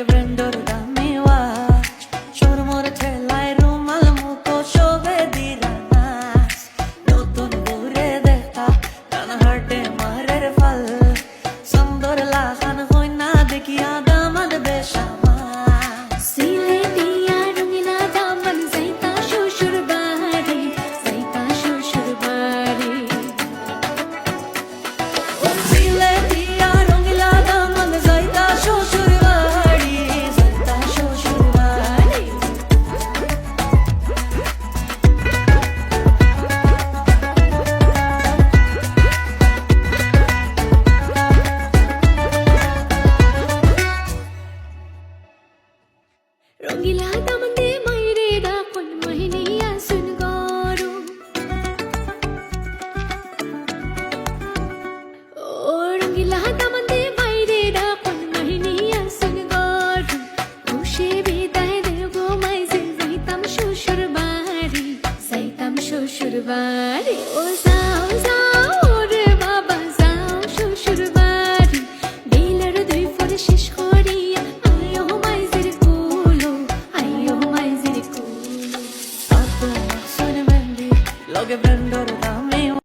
ব্র্যান্ডর দামি ওয়াচ চোরমোর ঠেলায় রুমাল মুখো শোভে দিরা নাচ নতুন ঘুরে দেখা কান হার্টে মারের ফল সুন্দর লাখান হই না দেখিয়া দামাদ বেশামা সিলেটিয়া রঙিলা দামন যাইতা শ্বশুর বাড়ি যাইতা শ্বশুর বাড়ি সিলেটিয়া রঙিলা দামন যাইতা শ্বশুর বাড়ি যাইতা শ্বশুর বাড়ি রঙিলা দামন্দে মাইরে দা কোন মহিনিয়া সুন গরু ও রঙিলা দামন্দে মাইরে দা কোন মহিনিয়া সুন গরু খুশি বিদায় দেব মাইজে যাইতাম শ্বশুর বাড়ি ও